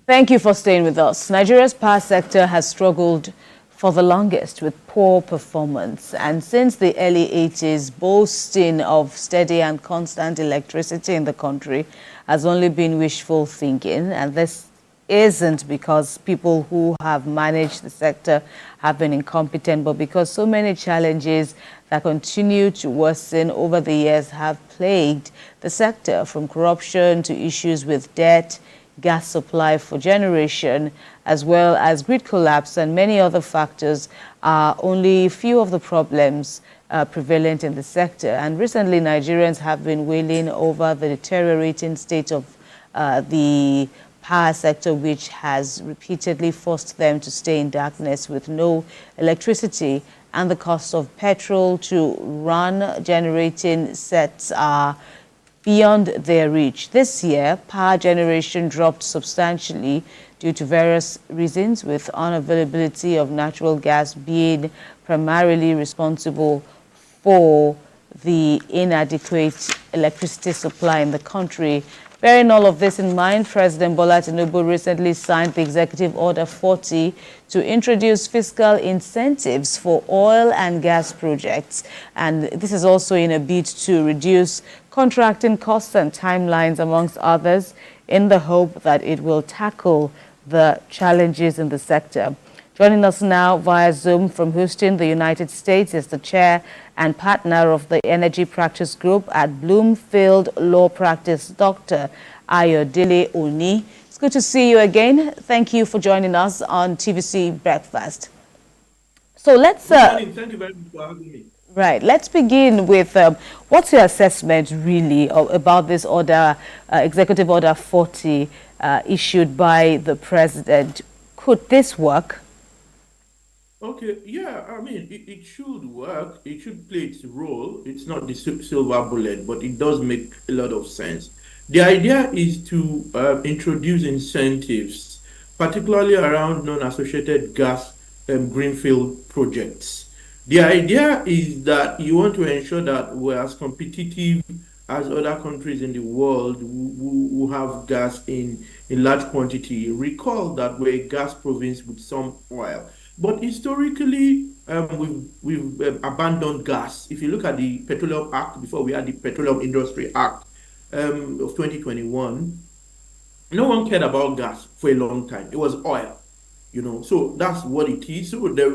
Thank you for staying with us. Nigeria's power sector has struggled for the longest with poor performance, and since the early 80s, boasting of steady and constant electricity in the country has only been wishful thinking, and this isn't because people who have managed the sector have been incompetent, but because so many challenges that continue to worsen over the years have plagued the sector, from corruption to issues with debt, gas supply for generation, as well as grid collapse and many other factors are only few of the problems prevalent in the sector. And recently, Nigerians have been wailing over the deteriorating state of the power sector, which has repeatedly forced them to stay in darkness with no electricity, and the cost of petrol to run generating sets are beyond their reach. This year, power generation dropped substantially due to various reasons, with unavailability of natural gas being primarily responsible for the inadequate electricity supply in the country. Bearing all of this in mind, President Bola Tinubu recently signed the Executive Order 40 to introduce fiscal incentives for oil and gas projects. And this is also in a bid to reduce contracting costs and timelines, amongst others, in the hope that it will tackle the challenges in the sector. Joining us now via Zoom from Houston, the United States, is the chair and partner of the Energy Practice Group at Bloomfield Law Practice, Dr. Ayodele Oni. It's good to see you again. Thank you for joining us on TVC Breakfast. So let's... Good morning. Thank you very much for having me. Right. Let's begin with what's your assessment really about this order, Executive Order 40, issued by the president? Could this work? Okay, yeah, I mean, it should work. It should play its role. It's not the silver bullet, but it does make a lot of sense. The idea is to introduce incentives, particularly around non-associated gas greenfield projects. The idea is that you want to ensure that we're as competitive as other countries in the world who have gas in large quantity. Recall that we're a gas province with some oil. But historically, we've abandoned gas. If you look at the Petroleum Act, before we had the Petroleum Industry Act of 2021, no one cared about gas for a long time. It was oil, So that's what it is. So there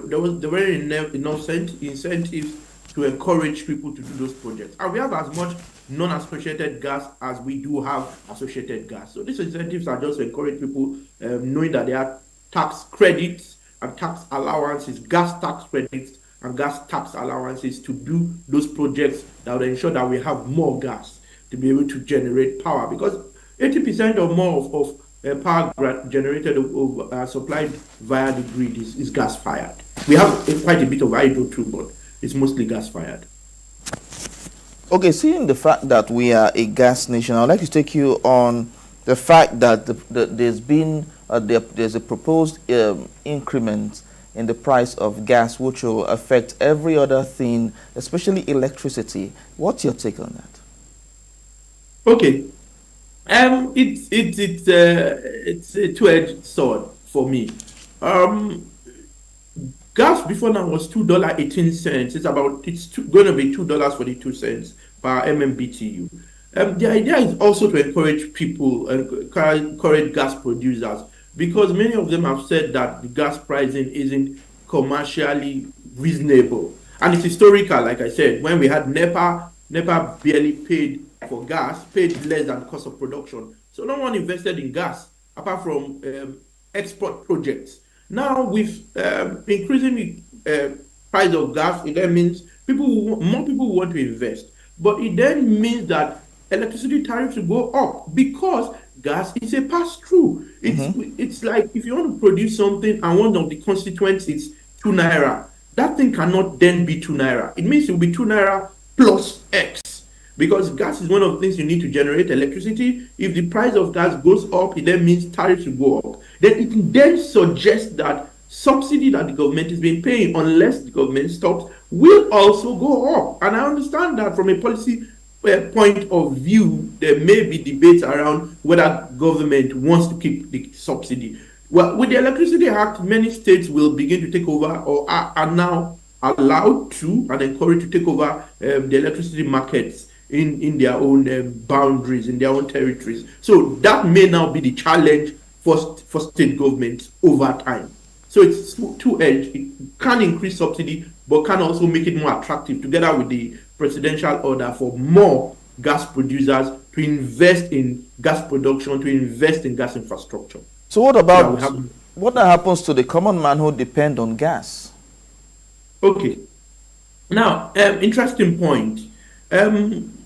were enough incentives to encourage people to do those projects. And we have as much non-associated gas as we do have associated gas. So these incentives are just to encourage people, knowing that there are tax credits and tax allowances, gas tax credits and gas tax allowances to do those projects that will ensure that we have more gas to be able to generate power, because 80% or more of power generated supplied via the grid is gas fired. We have quite a bit of hydro too, but it's mostly gas fired. Okay, seeing the fact that we are a gas nation, I'd like to take you on the fact that there's a proposed increment in the price of gas, which will affect every other thing, especially electricity. What's your take on that? Okay, it's a two-edged sword for me. Gas before now was $2.18. It's going to be $2.42 per MMBTU. The idea is also to encourage people and encourage gas producers, because many of them have said that the gas pricing isn't commercially reasonable. And it's historical, like I said, when we had NEPA barely paid for gas, paid less than the cost of production. So no one invested in gas apart from export projects. Now, with increasing the price of gas, it then means more people want to invest. But it then means that electricity tariffs will go up, because gas is a pass-through. It's like if you want to produce something and one of the constituents is 2 naira, that thing cannot then be 2 naira. It means it will be 2 naira plus X, because gas is one of the things you need to generate electricity. If the price of gas goes up, it then means tariffs will go up. Then it can then suggest that subsidy that the government is being paying, unless the government stops, will also go up. And I understand that from a policy point of view, there may be debates around whether government wants to keep the subsidy. Well, with the Electricity Act, many states will begin to take over or are now allowed to and encouraged to take over the electricity markets in their own boundaries, in their own territories. So that may now be the challenge for state governments over time. So it's two-edged. It can increase subsidy, but can also make it more attractive, together with the presidential order for more gas producers to invest in gas production, to invest in gas infrastructure. So what So that about we have. what happens to the common man who depend on gas? Okay. Now, interesting point. Um,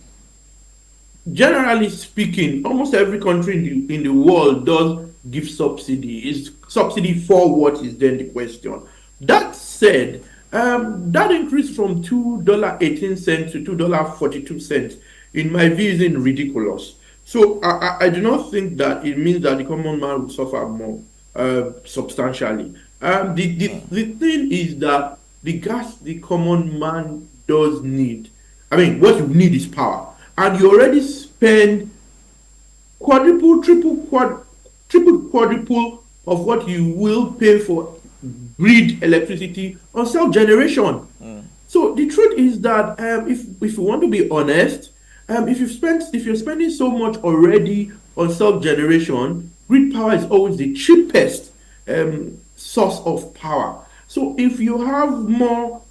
Generally speaking, almost every country in the world does give subsidy. Is subsidy for what is then the question? That said, that increase from $2.18 to $2.42, in my view, is ridiculous. So I do not think that it means that the common man will suffer more substantially. The thing is that the gas the common man does need, I mean, what you need is power, and you already spend quadruple, triple, quadruple of what you will pay for grid electricity on self generation. So the truth is that if you want to be honest, if you're spending so much already on self generation, grid power is always the cheapest source of power. So if you have more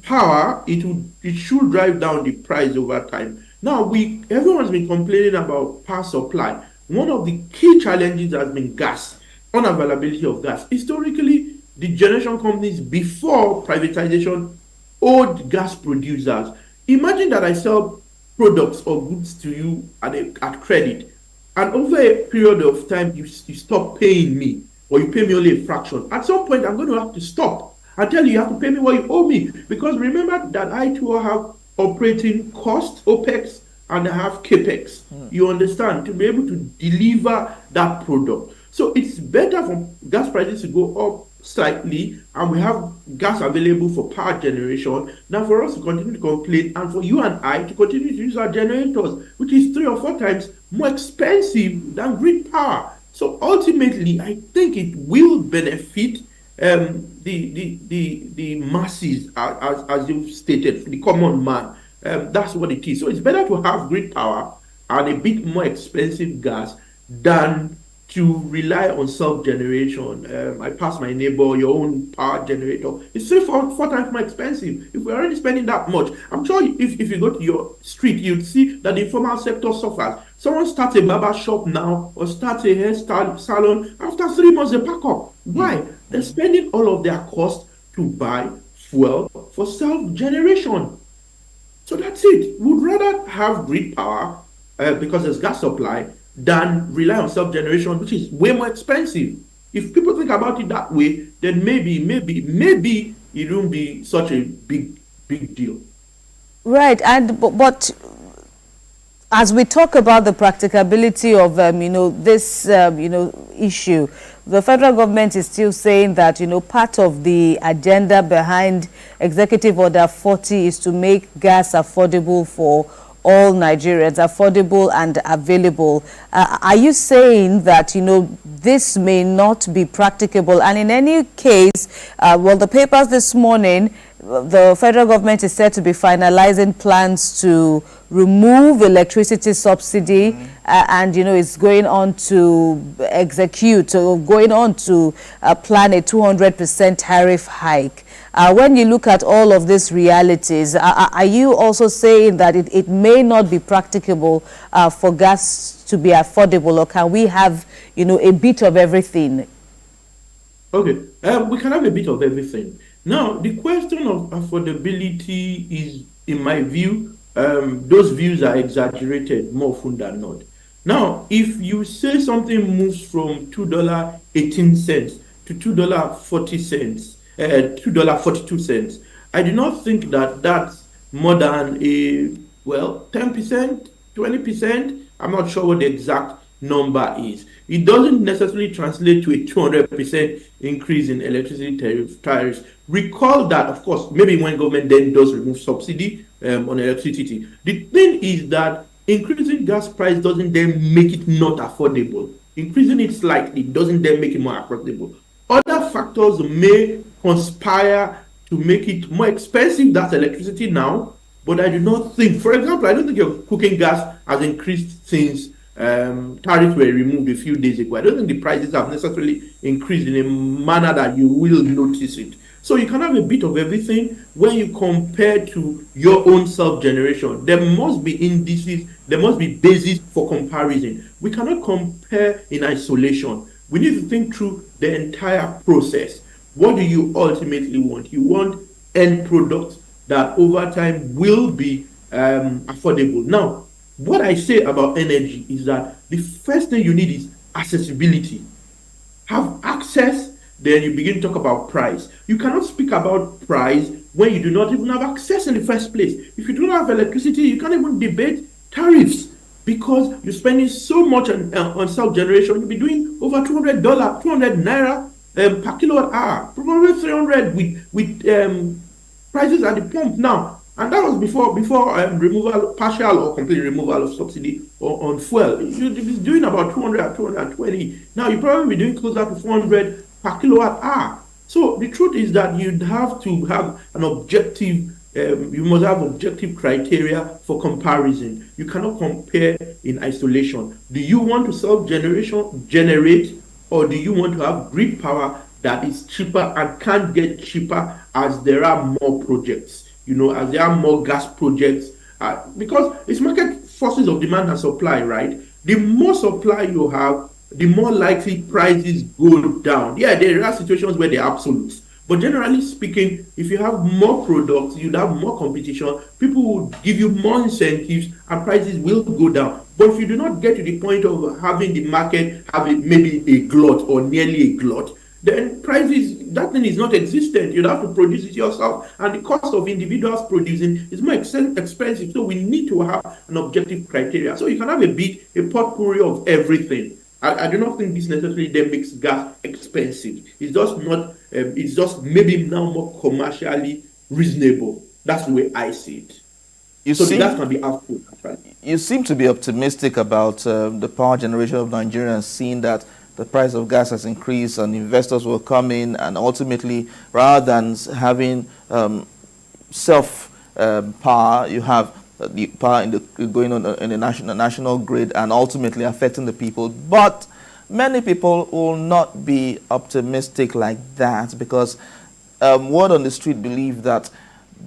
power, it should drive down the price over time. Now, we everyone's been complaining about power supply. One of the key challenges has been gas, unavailability of gas. Historically, the generation companies before privatization owed gas producers. Imagine that I sell products or goods to you at credit, and over a period of time you stop paying me, or you pay me only a fraction. At some point, I'm going to have to stop and tell you have to pay me what you owe me, because remember that I too have operating costs, OPEX, and I have CAPEX. You understand, to be able to deliver that product. So it's better for gas prices to go up slightly and we have gas available for power generation than for us to continue to complain and for you and I to continue to use our generators, which is 3 or 4 times more expensive than grid power. So ultimately, I think it will benefit the masses, as you've stated, the common man. That's what it is. So it's better to have grid power and a bit more expensive gas than to rely on self-generation. I pass my neighbor, your own power generator. It's 3 or 4 times more expensive. If we're already spending that much, I'm sure if you go to your street, you'd see that the informal sector suffers. Someone starts a barber shop now or starts a hairstyle salon. After 3 months, they pack up. Why? They're spending all of their costs to buy fuel for self-generation. So that's it. We'd rather have grid power because there's gas supply than rely on self-generation, which is way more expensive. If people think about it that way, then maybe it won't be such a big deal. Right, and but as we talk about the practicability of this issue, the federal government is still saying that part of the agenda behind Executive Order 40 is to make gas affordable for all Nigerians, affordable and available. Are you saying that this may not be practicable? And in any case, well, the papers this morning, the federal government is said to be finalizing plans to remove electricity subsidy, and it's going on to execute, or going on to plan a 200% tariff hike. When you look at all of these realities, are you also saying that it may not be practicable for gas to be affordable, or can we have a bit of everything? Okay, we can have a bit of everything. Now, the question of affordability is, in my view, those views are exaggerated more often than not. Now, if you say something moves from $2.18 to $2.40, $2.42, I do not think that that's more than 10%, 20%. I'm not sure what the exact number is. It doesn't necessarily translate to a 200% increase in electricity tariffs. Recall that, of course, maybe when government then does remove subsidy on electricity, the thing is that increasing gas price doesn't then make it not affordable. Increasing it slightly doesn't then make it more affordable. Other factors may conspire to make it more expensive, that's electricity now, but I do not think, for example, I don't think your cooking gas has increased since tariffs were removed a few days ago. I don't think the prices have necessarily increased in a manner that you will notice it. So you can have a bit of everything when you compare to your own self-generation. There must be indices, there must be basis for comparison. We cannot compare in isolation. We need to think through the entire process. What do you ultimately want? You want end products that over time will be affordable. Now, what I say about energy is that the first thing you need is accessibility. Have access, then you begin to talk about price. You cannot speak about price when you do not even have access in the first place. If you don't have electricity, you can't even debate tariffs because you're spending so much on self-generation. You'll be doing over $200, 200 naira per kilowatt hour, probably 300 with prices at the pump now. And that was before removal, partial or complete removal of subsidy on fuel. You'd be doing about 200, 220. Now you probably be doing closer to 400 per kilowatt hour. So the truth is that you'd have to have an objective. You must have objective criteria for comparison. You cannot compare in isolation. Do you want to generate, or do you want to have grid power that is cheaper and can't get cheaper as there are more projects? As there are more gas projects, because it's market forces of demand and supply, right? The more supply you have, the more likely prices go down. Yeah, there are situations where they're absolutes. But generally speaking, if you have more products, you'd have more competition, people will give you more incentives and prices will go down. But if you do not get to the point of having the market have maybe a glut or nearly a glut, then prices, that thing is not existent. You'd have to produce it yourself. And the cost of individuals producing is more expensive. So we need to have an objective criteria. So you can have a potpourri of everything. I do not think this necessarily then makes gas expensive. It's just not, it's just maybe now more commercially reasonable. That's the way I see it. The gas can be output. You seem to be optimistic about the power generation of Nigerians, seeing that the price of gas has increased and investors will come in, and ultimately, rather than having power, you have the power going on in the national grid and ultimately affecting the people. But many people will not be optimistic like that because word on the street believe that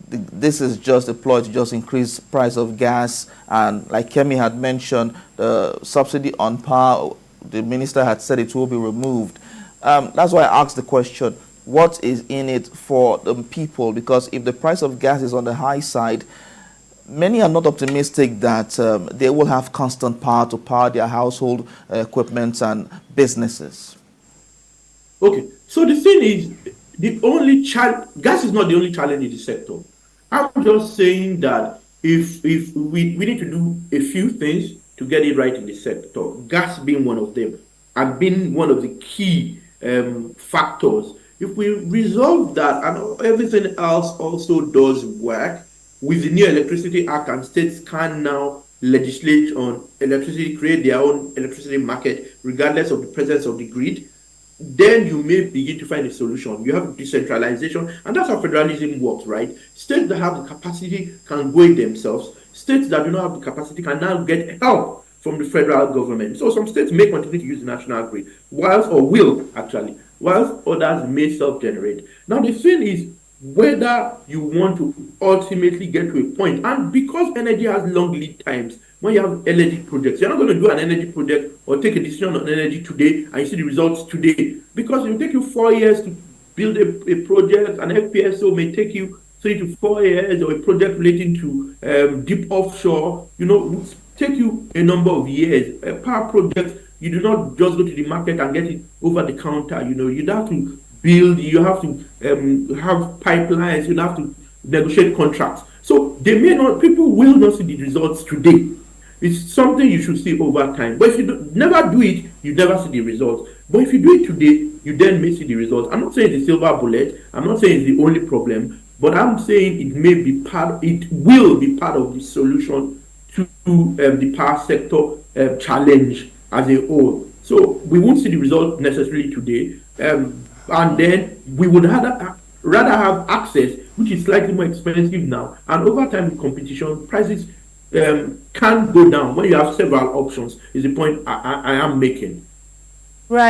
this is just a ploy to just increase price of gas, and like Kemi had mentioned, the subsidy on power, the minister had said it will be removed. That's why I asked the question, what is in it for the people? Because if the price of gas is on the high side, many are not optimistic that they will have constant power to power their household equipment and businesses. Okay, so the thing is, gas is not the only challenge in the sector. I'm just saying that if we need to do a few things to get it right in the sector, gas being one of them, and being one of the key factors. If we resolve that and everything else also does work, with the new Electricity Act, and states can now legislate on electricity, create their own electricity market, regardless of the presence of the grid, then you may begin to find a solution. You have decentralization, and that's how federalism works, right? States that have the capacity can go it themselves. States that do not have the capacity can now get help from the federal government. So some states may continue to use the national grid, whilst others may self-generate. Now the thing is whether you want to ultimately get to a point, and because energy has long lead times, when you have energy projects, you're not going to do an energy project or take a decision on energy today and you see the results today, because it will take you 4 years to build a project. An FPSO may take you 3 to 4 years, or a project relating to deep offshore, will take you a number of years. A power project, you do not just go to the market and get it over the counter. You'd have to build, you have to have pipelines, you have to negotiate contracts. So people will not see the results today. It's something you should see over time. But if you never do it, you never see the results. But if you do it today, you then may see the results. I'm not saying it's a silver bullet. I'm not saying it's the only problem. But I'm saying it may be part. It will be part of the solution to the power sector challenge as a whole. So we won't see the result necessarily today, and then we would rather have access, which is slightly more expensive now, and over time with competition, prices can go down when you have several options. Is the point I am making.